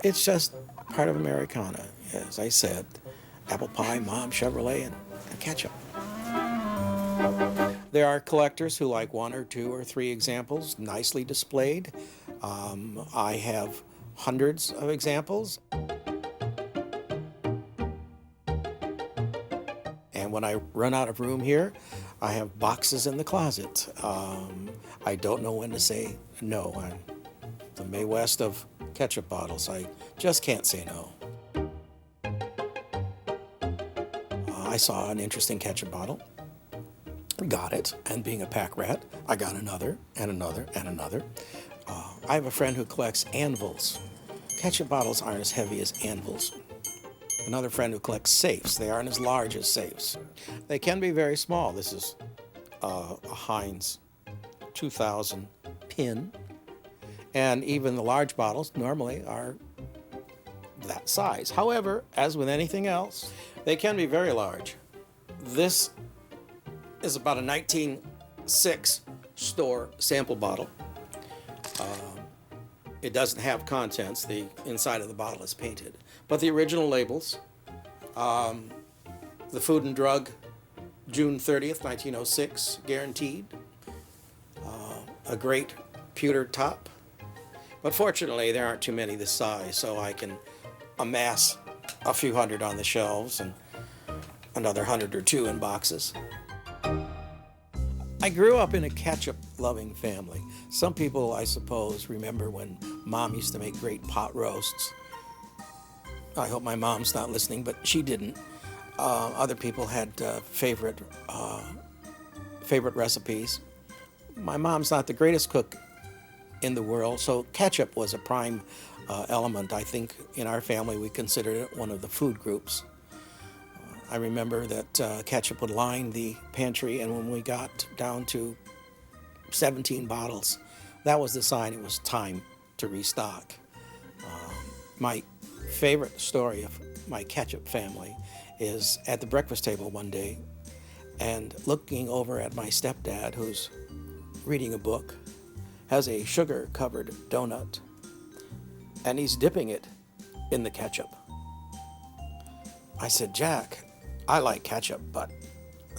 It's just part of Americana. As I said, apple pie, mom, Chevrolet, and ketchup. There are collectors who like one or two or three examples nicely displayed. I have hundreds of examples. And when I run out of room here, I have boxes in the closet. I don't know when to say no. I'm the Mae West of ketchup bottles. I just can't say no. I saw an interesting ketchup bottle, got it, and being a pack rat, I got another and another and another. I have a friend who collects anvils. Ketchup bottles aren't as heavy as anvils. Another friend who collects safes. They aren't as large as safes. They can be very small. This is a Heinz 2000 pin. And even the large bottles normally are that size. However, as with anything else, they can be very large. This is about a 1906 store sample bottle. It doesn't have contents. The inside of the bottle is painted. But the original labels, the Food and Drug, June 30th, 1906, guaranteed. A great pewter top. But fortunately, there aren't too many this size, so I can amass a few hundred on the shelves and another 100 or two in boxes. I grew up in a ketchup-loving family. Some people, I suppose, remember when Mom used to make great pot roasts. I hope my mom's not listening, but she didn't. Other people had favorite recipes. My mom's not the greatest cook in the world, so ketchup was a prime element. I think in our family we considered it one of the food groups. I remember that ketchup would line the pantry, and when we got down to 17 bottles, that was the sign it was time to restock. My favorite story of my ketchup family is at the breakfast table one day and looking over at my stepdad, who's reading a book, has a sugar-covered donut, and he's dipping it in the ketchup. I said, Jack, I like ketchup, but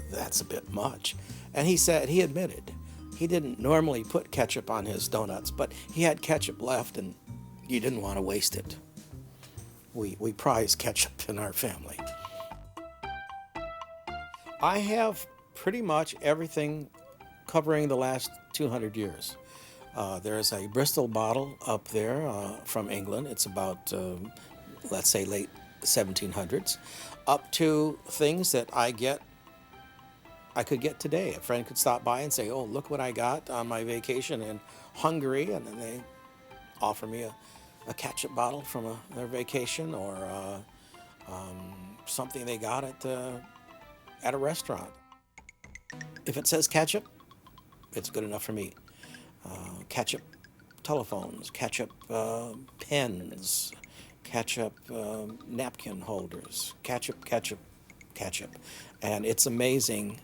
that's a bit much. And he admitted, he didn't normally put ketchup on his donuts, but he had ketchup left and he didn't want to waste it. We prize ketchup in our family. I have pretty much everything covering the last 200 years. There's a Bristol bottle up there from England. It's about, let's say, late 1700s, up to things that I could get today. A friend could stop by and say, oh, look what I got on my vacation in Hungary, and then they offer me a ketchup bottle from their vacation, or something they got at a restaurant. If it says ketchup, it's good enough for me. Ketchup telephones, ketchup pens, ketchup napkin holders, ketchup. And it's amazing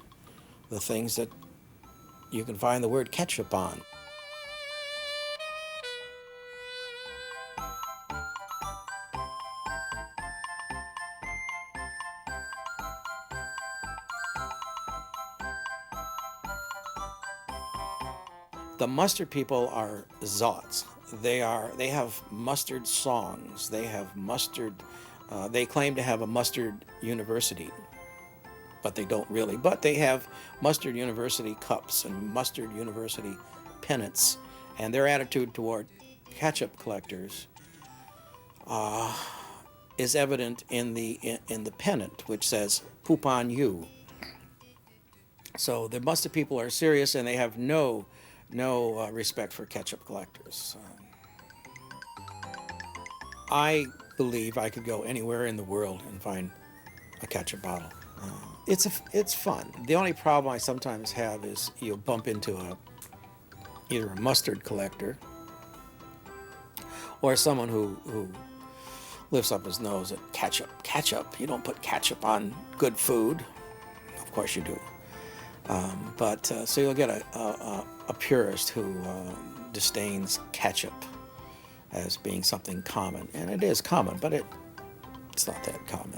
the things that you can find the word ketchup on. The mustard people are zots. They have mustard songs. They have mustard. They claim to have a mustard university, but they don't really. But they have mustard university cups and mustard university pennants, and their attitude toward ketchup collectors is evident in the pennant, which says "Poop on you." So the mustard people are serious, and they have no respect for ketchup collectors. I believe I could go anywhere in the world and find a ketchup bottle. It's fun. The only problem I sometimes have is you'll bump into either a mustard collector or someone who lifts up his nose at ketchup. Ketchup, you don't put ketchup on good food. Of course you do. So you'll get a purist who disdains ketchup. as being something common, and it is common, but it's not that common.